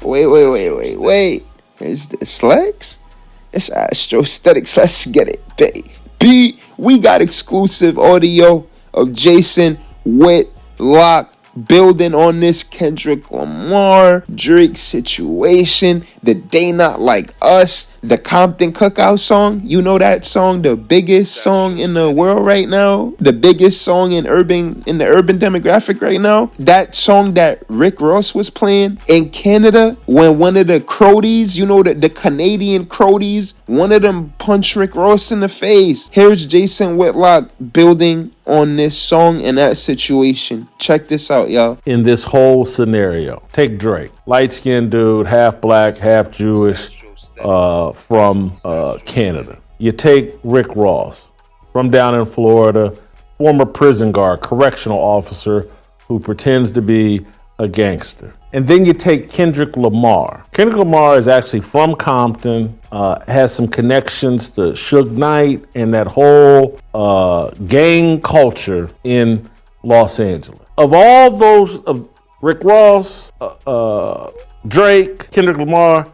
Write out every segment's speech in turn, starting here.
Wait. Is this Lex? It's Astrostetics. Let's get it, baby. We got exclusive audio of Jason Whitlock building on this Kendrick Lamar Drake situation. The They Not Like Us, the Compton Cookout song. You know that song, the biggest song in the world right now, the biggest song in the urban demographic right now. That song that Rick Ross was playing in Canada when one of the Crodies, you know, the Canadian Crodies, one of them punched Rick Ross in the face. Here's Jason Whitlock building on this song and that situation. Check this out, y'all. In this whole scenario, take Drake, light-skinned dude, half black, half Jewish, from Canada. You take Rick Ross, from down in Florida, former prison guard, correctional officer who pretends to be a gangster. And then you take Kendrick Lamar. Kendrick Lamar is actually from Compton, has some connections to Suge Knight and that whole gang culture in Los Angeles. Of all those, Rick Ross, Drake, Kendrick Lamar,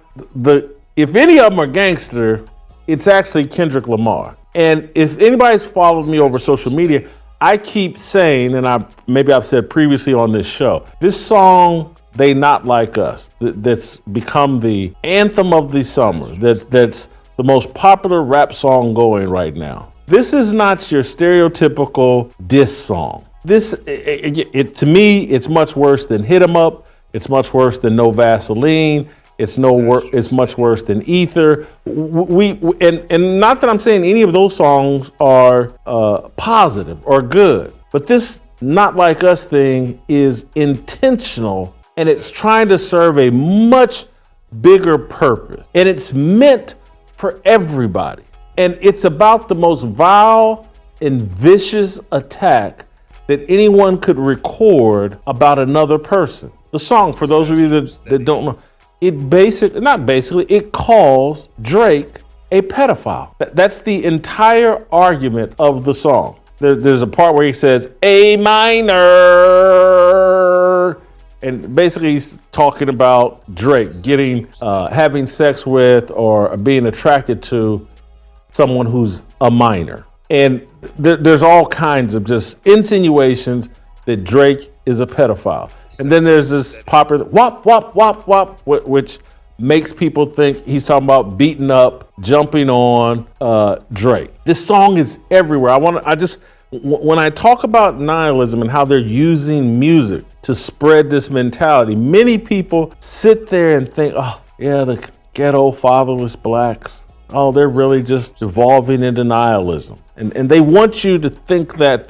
if any of them are gangster, it's actually Kendrick Lamar. And if anybody's followed me over social media, I keep saying, and maybe I've said previously on this show, this song, They Not Like Us, that's become the anthem of the summer, that's the most popular rap song going right now. This is not your stereotypical diss song. This, to me, it's much worse than Hit 'Em Up. It's much worse than No Vaseline. It's much worse than Ether. And not that I'm saying any of those songs are positive or good, but this Not Like Us thing is intentional, and it's trying to serve a much bigger purpose, and it's meant for everybody. And it's about the most vile and vicious attack that anyone could record about another person. The song, for those of you that don't know, it calls Drake a pedophile. That's the entire argument of the song. There's a part where he says A minor, and basically he's talking about Drake having sex with or being attracted to someone who's a minor. And there's all kinds of just insinuations that Drake is a pedophile. And then there's this popular wop, wop, wop, wop, which makes people think he's talking about beating up, jumping on Drake. This song is everywhere. When I talk about nihilism and how they're using music to spread this mentality, many people sit there and think, oh, yeah, the ghetto fatherless blacks, oh, they're really just evolving into nihilism. And they want you to think that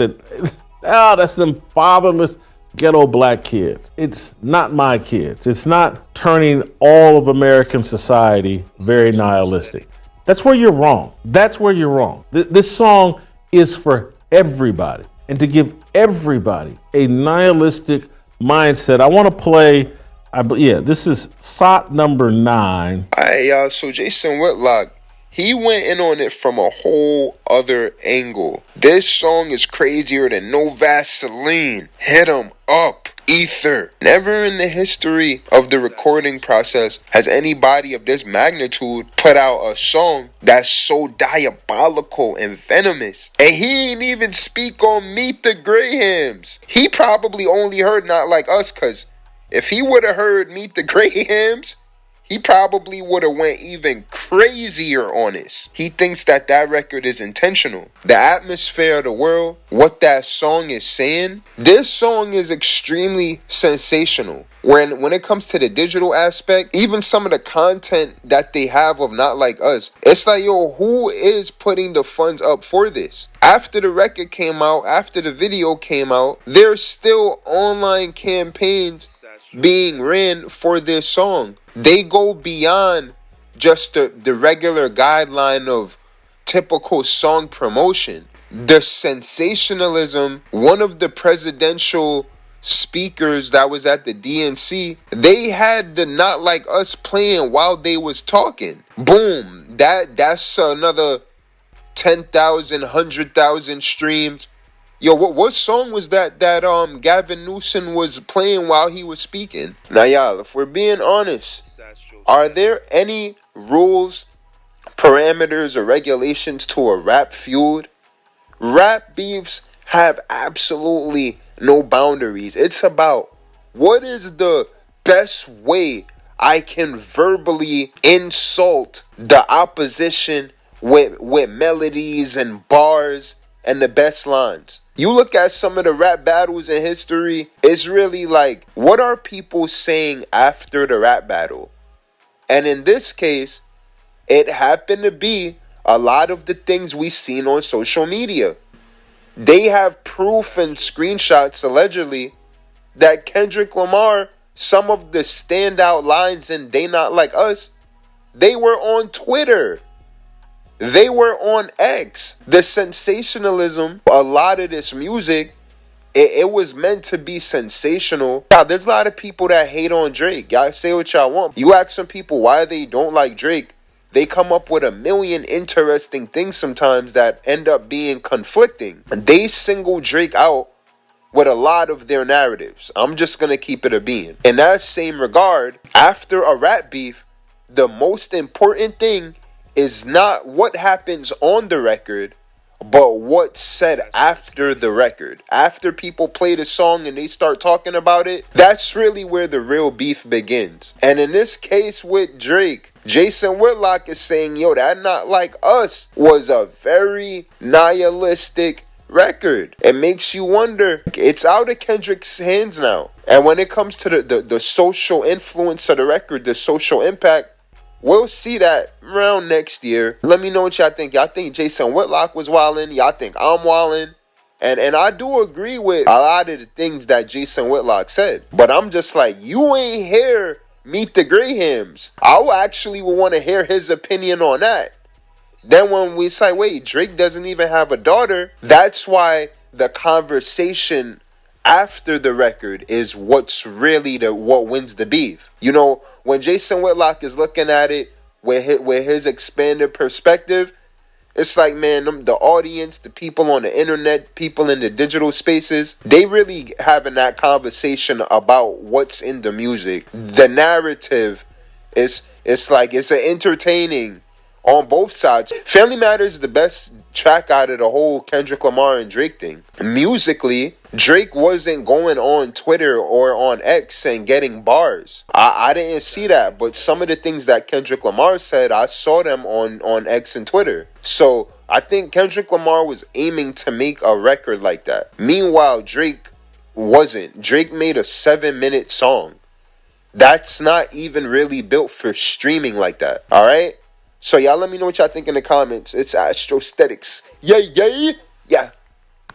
that's them fatherless ghetto black kids. It's not my kids. It's not turning all of American society very nihilistic. That's where you're wrong. This song is for everybody. And to give everybody a nihilistic mindset, I want to play, this is SOT number 9. Alright, y'all, so Jason Whitlock, he went in on it from a whole other angle. This song is crazier than No Vaseline, Hit 'Em Up, Ether. Never in the history of the recording process has anybody of this magnitude put out a song that's so diabolical and venomous. And he ain't even speak on Meet the Grahams. He probably only heard Not Like Us, cause if he would have heard Meet the Grahams, he probably would have went even crazier on this. He thinks that record is intentional. The atmosphere of the world, what that song is saying, this song is extremely sensational. When it comes to the digital aspect, even some of the content that they have of Not Like Us, it's like, yo, who is putting the funds up for this? After the record came out, after the video came out, there's still online campaigns being ran for this song. They go beyond just the regular guideline of typical song promotion. The sensationalism, one of the presidential speakers that was at the DNC, they had the Not Like Us playing while they was talking. Boom, that's another 10,000, 100,000 streams. Yo, what song was that Gavin Newsom was playing while he was speaking? Now, y'all, if we're being honest, are there any rules, parameters, or regulations to a rap feud? Rap beefs have absolutely no boundaries. It's about what is the best way I can verbally insult the opposition with melodies and bars and the best lines. You look at some of the rap battles in history, it's really like, what are people saying after the rap battle? And in this case, it happened to be a lot of the things we seen on social media. They have proof and screenshots, allegedly, that Kendrick Lamar, some of the standout lines in They Not Like Us, they were on Twitter. They were on X. The sensationalism, a lot of this music, it was meant to be sensational. Now, there's a lot of people that hate on Drake. Y'all say what y'all want. You ask some people why they don't like Drake, they come up with a million interesting things sometimes that end up being conflicting. And they single Drake out with a lot of their narratives. I'm just going to keep it a being. In that same regard, after a rap beef, the most important thing is not what happens on the record, but what's said after the record. After people play the song and they start talking about it, that's really where the real beef begins. And in this case with Drake, Jason Whitlock is saying, yo, That Not Like Us was a very nihilistic record. It makes you wonder. It's out of Kendrick's hands now. And when it comes to the social influence of the record, the social impact, we'll see that around next year. Let me know what y'all think. Y'all think Jason Whitlock was wildin'? Y'all think I'm wildin'? And I do agree with a lot of the things that Jason Whitlock said. But I'm just like, you ain't hear Meet the Grahams. I actually would want to hear his opinion on that. Then when we say, wait, Drake doesn't even have a daughter, that's why the conversation after the record is what's really what wins the beef. You know, when Jason Whitlock is looking at it with his expanded perspective, it's like, man, the audience, the people on the internet, people in the digital spaces, they really having that conversation about what's in the music. The narrative it's like, it's an entertaining on both sides. Family Matters is the best track out of the whole Kendrick Lamar and Drake thing. Musically, Drake wasn't going on Twitter or on X and getting bars. I didn't see that, but some of the things that Kendrick Lamar said, I saw them on X and Twitter. So I think Kendrick Lamar was aiming to make a record like that. Meanwhile, Drake wasn't. Drake made a 7-minute song. That's not even really built for streaming like that. All right? So y'all let me know what y'all think in the comments. It's Astrostetics. Yay, yay. Yeah.